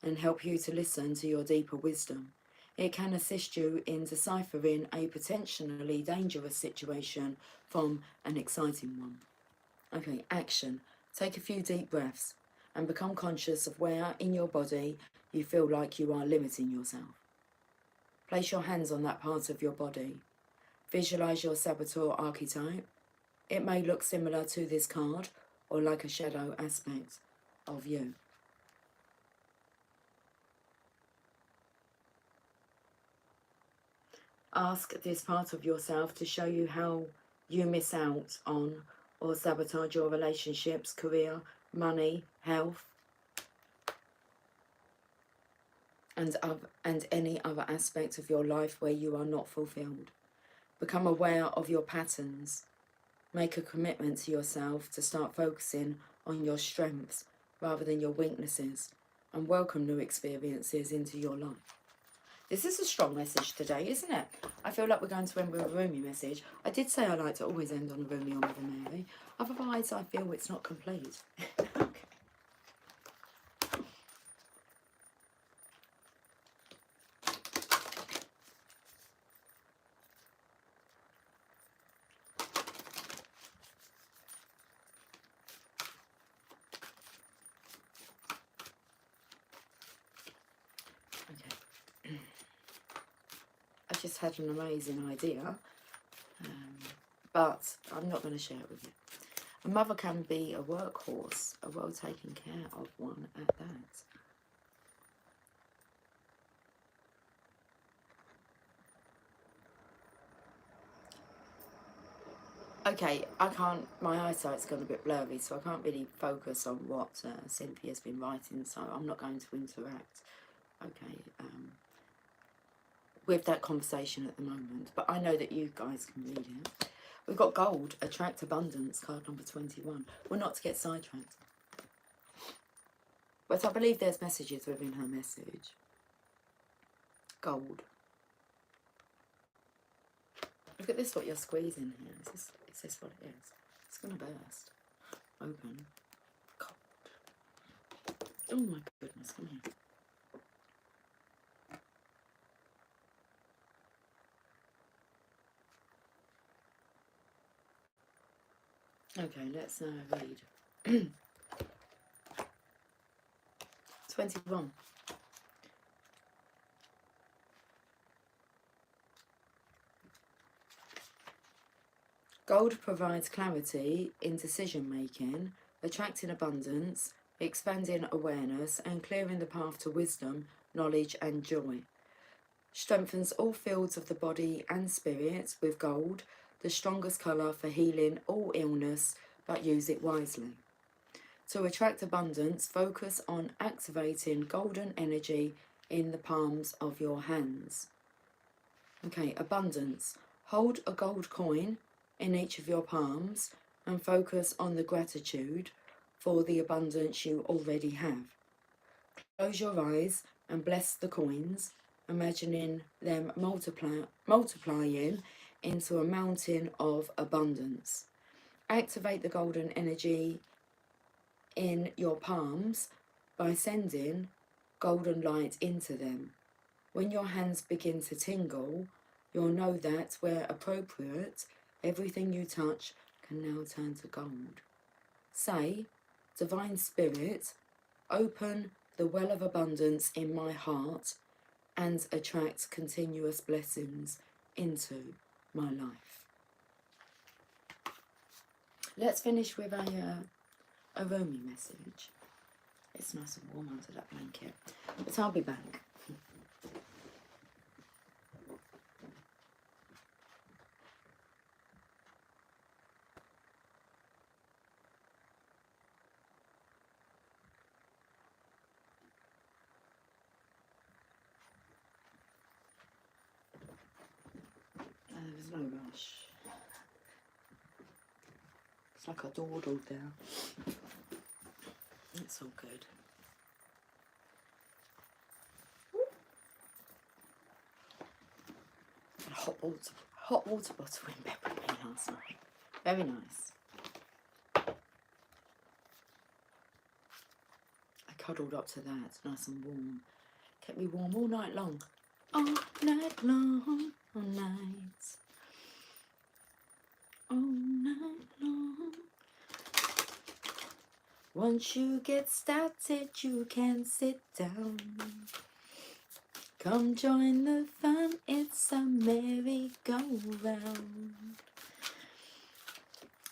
and help you to listen to your deeper wisdom. It can assist you in deciphering a potentially dangerous situation from an exciting one. Okay, action. Take a few deep breaths and become conscious of where in your body you feel like you are limiting yourself. Place your hands on that part of your body. Visualize your saboteur archetype. It may look similar to this card or like a shadow aspect of you. Ask this part of yourself to show you how you miss out on or sabotage your relationships, career, money, health, and any other aspect of your life where you are not fulfilled. Become aware of your patterns. Make a commitment to yourself to start focusing on your strengths rather than your weaknesses, and welcome new experiences into your life. This is a strong message today, isn't it? I feel like we're going to end with a roomy message. I did say I like to always end on a roomy or Mother Mary. Otherwise, I feel it's not complete. Okay. I just had an amazing idea, but I'm not going to share it with you. A mother can be a workhorse, a well taken care of one at that. Okay, I can't, my eyesight's gone a bit blurry, so I can't really focus on what Cynthia's been writing, so I'm not going to interact, okay, with that conversation at the moment. But I know that you guys can read it. We've got gold, attract abundance, card number 21. We're not to get sidetracked. But I believe there's messages within her message. Gold. Look at this, what you're squeezing here. Is this what it is? It's going to burst. Open. Gold. Oh my goodness, come here. Okay, let's now read. 21. Gold provides clarity in decision making, attracting abundance, expanding awareness, and clearing the path to wisdom, knowledge, and joy. Strengthens all fields of the body and spirit with gold, the strongest colour for healing all illness, but use it wisely. To attract abundance, focus on activating golden energy in the palms of your hands. Okay, abundance. Hold a gold coin in each of your palms and focus on the gratitude for the abundance you already have. Close your eyes and bless the coins, imagining them multiplying into a mountain of abundance. Activate the golden energy in your palms by sending golden light into them. When your hands begin to tingle, you'll know that, where appropriate, everything you touch can now turn to gold. Say, Divine Spirit, open the well of abundance in my heart and attract continuous blessings into my life. Let's finish with a Romy message. It's nice and warm under that blanket, but I'll be back. There's no rush. It's like I dawdled there. It's all good. A hot water bottle in bed with me last night. Very nice. I cuddled up to that, nice and warm. Kept me warm all night long. all night long, all night, all night long. Once you get started, you can sit down. Come join the fun, it's a merry-go-round.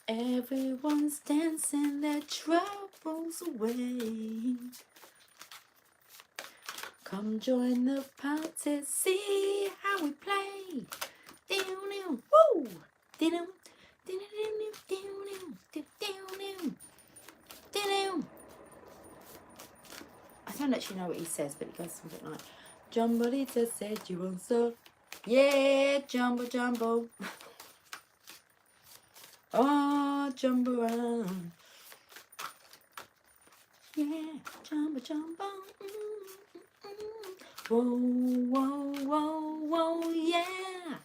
Everyone's dancing their troubles away. Come join the party, see how we play. Woo! I don't actually know what he says, but it goes something like, Jumbolita said you want so. Yeah, jumbo jumbo. Oh, jumbo around. Yeah, jumbo jumbo. Whoa, whoa, whoa, whoa, yeah.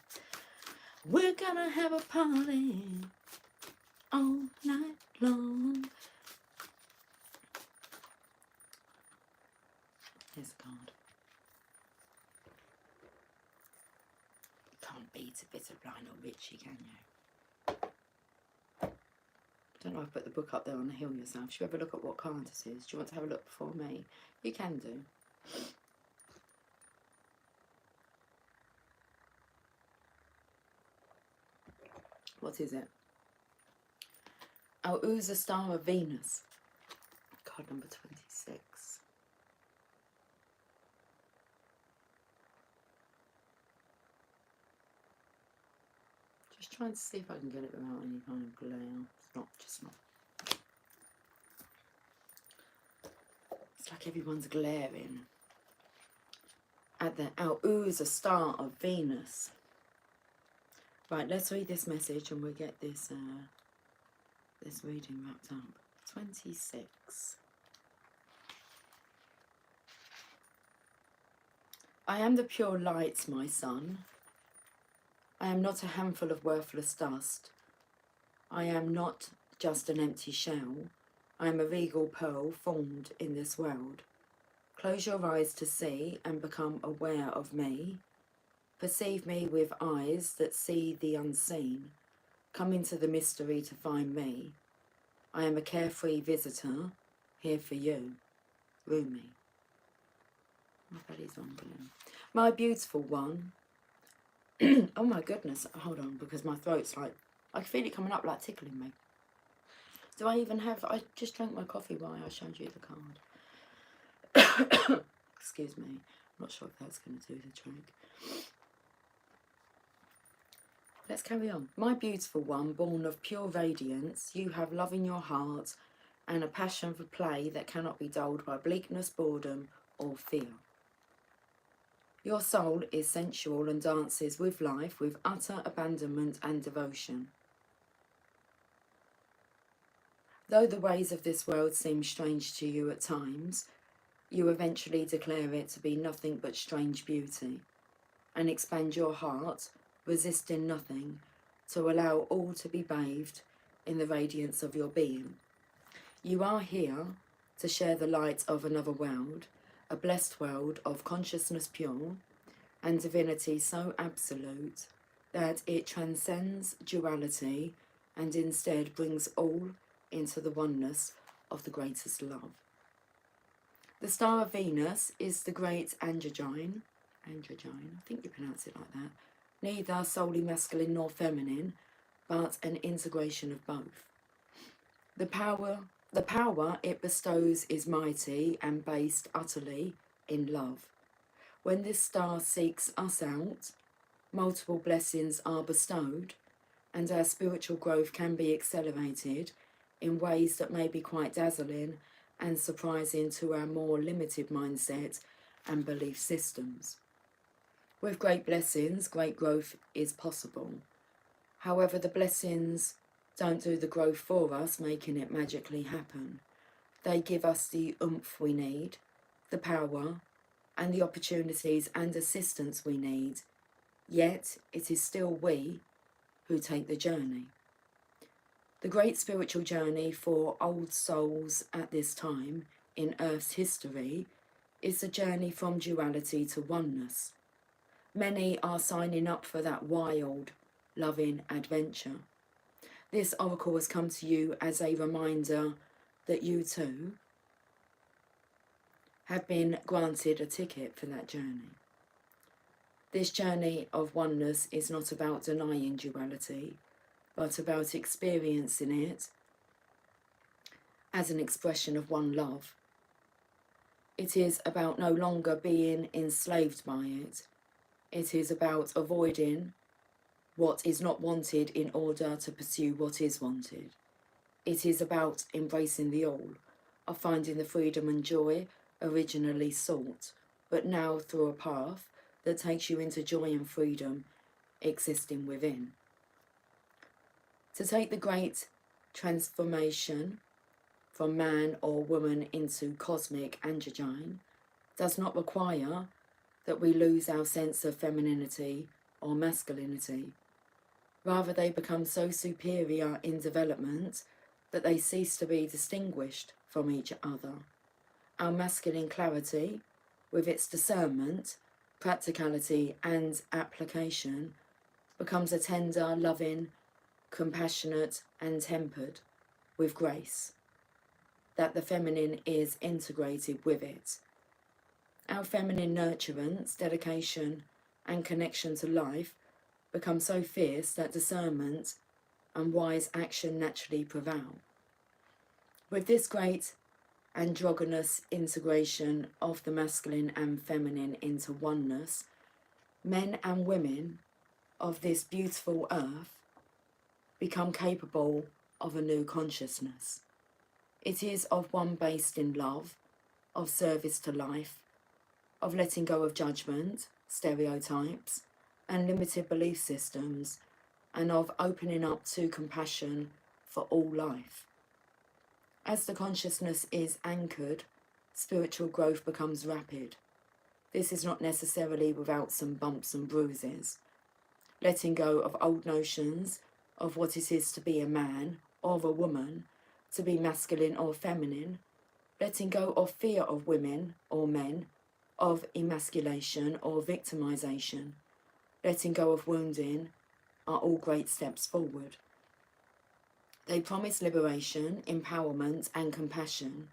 We're gonna have a party all night long. Here's a card. Can't beat a bit of Lionel Richie, can you? I don't know if I put the book up there on the hill yourself. Should we have a look at what card this is? Do you want to have a look before me? You can do. What is it? Al-Uza Star of Venus. Card number 26. Just trying to see if I can get it without any kind of glare. It's not, just not. It's like everyone's glaring at the Al-Uza Star of Venus. Right, let's read this message and we'll get this this reading wrapped up. 26. I am the pure light, my son. I am not a handful of worthless dust. I am not just an empty shell. I am a regal pearl formed in this world. Close your eyes to see and become aware of me. Perceive me with eyes that see the unseen. Come into the mystery to find me. I am a carefree visitor, here for you. Rumi. My belly's rumbling. My beautiful one. Oh my goodness, hold on, because my throat's like, I can feel it coming up like tickling me. Do I even have, I just drank my coffee while I showed you the card. Excuse me, I'm not sure if that's going to do the trick. Let's carry on. My beautiful one, born of pure radiance, you have love in your heart and a passion for play that cannot be dulled by bleakness, boredom, or fear. Your soul is sensual and dances with life with utter abandonment and devotion. Though the ways of this world seem strange to you at times, you eventually declare it to be nothing but strange beauty, and expand your heart, resisting nothing, to allow all to be bathed in the radiance of your being. You are here to share the light of another world, a blessed world of consciousness pure and divinity so absolute that it transcends duality and instead brings all into the oneness of the greatest love. The star of Venus is the great androgyne, I think you pronounce it like that, neither solely masculine nor feminine, but an integration of both. The power it bestows is mighty and based utterly in love. When this star seeks us out, multiple blessings are bestowed, and our spiritual growth can be accelerated in ways that may be quite dazzling and surprising to our more limited mindset and belief systems. With great blessings, great growth is possible. However, the blessings don't do the growth for us, making it magically happen. They give us the oomph we need, the power, and the opportunities and assistance we need. Yet, it is still we who take the journey. The great spiritual journey for old souls at this time in Earth's history is the journey from duality to oneness. Many are signing up for that wild, loving adventure. This oracle has come to you as a reminder that you too have been granted a ticket for that journey. This journey of oneness is not about denying duality, but about experiencing it as an expression of one love. It is about no longer being enslaved by it. It is about avoiding what is not wanted in order to pursue what is wanted. It is about embracing the all, of finding the freedom and joy originally sought, but now through a path that takes you into joy and freedom existing within. To take the great transformation from man or woman into cosmic androgyne does not require that we lose our sense of femininity or masculinity. Rather, they become so superior in development that they cease to be distinguished from each other. Our masculine clarity, with its discernment, practicality and application, becomes a tender, loving, compassionate and tempered with grace, that the feminine is integrated with it. Our feminine nurturance, dedication and connection to life become so fierce that discernment and wise action naturally prevail. With this great androgynous integration of the masculine and feminine into oneness, men and women of this beautiful earth become capable of a new consciousness. It is of one based in love, of service to life, of letting go of judgment, stereotypes, and limited belief systems, and of opening up to compassion for all life. As the consciousness is anchored, spiritual growth becomes rapid. This is not necessarily without some bumps and bruises. Letting go of old notions of what it is to be a man or a woman, to be masculine or feminine, letting go of fear of women or men, of emasculation or victimization, letting go of wounding, are all great steps forward. They promise liberation, empowerment and compassion,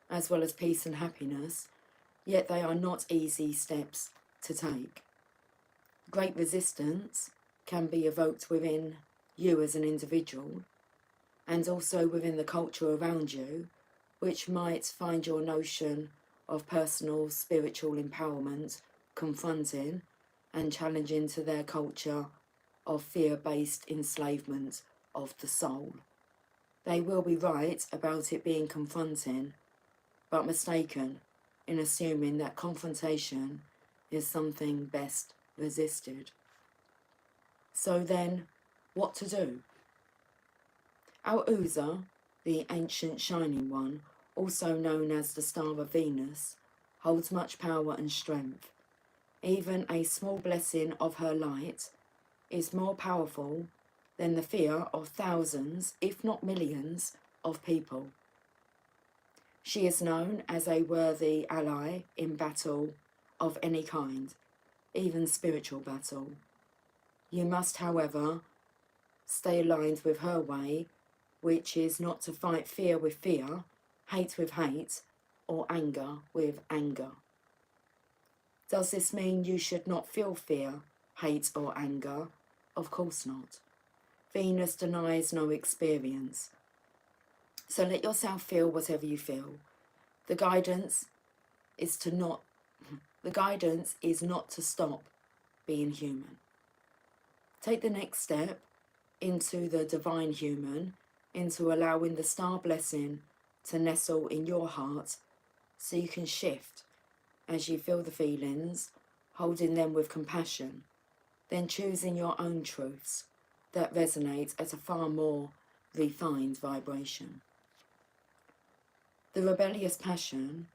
as well as peace and happiness, yet they are not easy steps to take. Great resistance can be evoked within you as an individual, and also within the culture around you, which might find your notion of personal spiritual empowerment confronting and challenging to their culture of fear-based enslavement of the soul. They will be right about it being confronting, but mistaken in assuming that confrontation is something best resisted. So then, what to do? Our Uza, the ancient shining one, also known as the Star of Venus, holds much power and strength. Even a small blessing of her light is more powerful than the fear of thousands, if not millions, of people. She is known as a worthy ally in battle of any kind, even spiritual battle. You must, however, stay aligned with her way, which is not to fight fear with fear, hate with hate, or anger with anger. Does this mean you should not feel fear, hate, or anger? Of course not. Venus denies no experience. So let yourself feel whatever you feel. The guidance is not to stop being human. Take the next step into the divine human, into allowing the star blessing to nestle in your heart so you can shift as you feel the feelings, holding them with compassion, then choosing your own truths that resonate at a far more refined vibration. The rebellious passion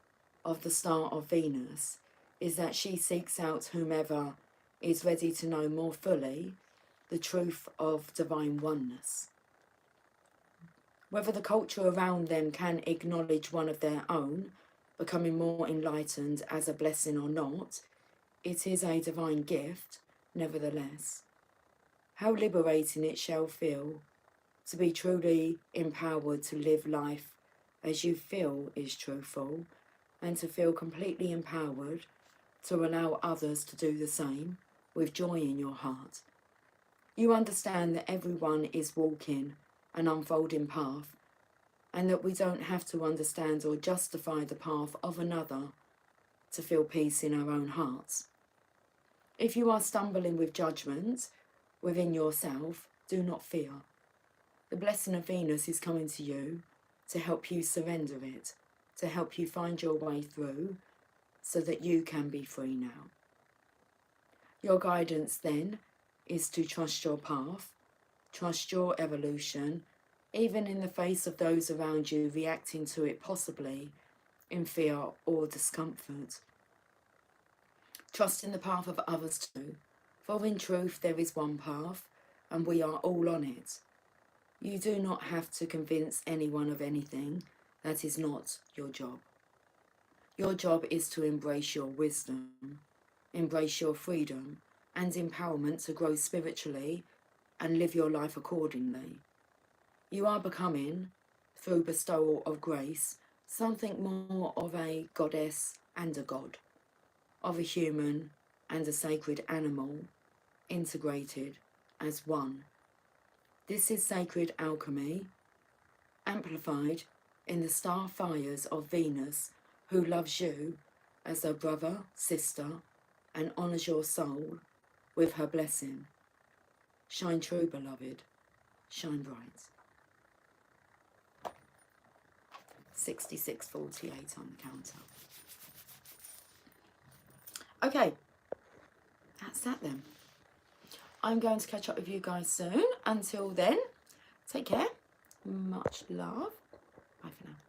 of the Star of Venus is that she seeks out whomever is ready to know more fully the truth of divine oneness. Whether the culture around them can acknowledge one of their own becoming more enlightened as a blessing or not it is a divine gift, nevertheless. How liberating it shall feel to be truly empowered to live life as you feel is truthful, and to feel completely empowered to allow others to do the same with joy in your heart. You understand that everyone is walking an unfolding path, and that we don't have to understand or justify the path of another to feel peace in our own hearts. If you are stumbling with judgment within yourself, do not fear. The blessing of Venus is coming to you to help you surrender it, to help you find your way through so that you can be free now. Your guidance then is to trust your path, trust your evolution, even in the face of those around you reacting to it possibly in fear or discomfort. Trust in the path of others too, for in truth there is one path and we are all on it. You do not have to convince anyone of anything. That is not your job. Your job is to embrace your wisdom, embrace your freedom and empowerment to grow spiritually and live your life accordingly. You are becoming, through bestowal of grace, something more of a goddess and a god, of a human and a sacred animal, integrated as one. This is sacred alchemy, amplified in the star fires of Venus, who loves you as a brother, sister, and honours your soul with her blessing. Shine true, beloved. Shine bright. 66:48 on the counter. Okay, that's that then. I'm going to catch up with you guys soon. Until then, take care. Much love. Bye for now.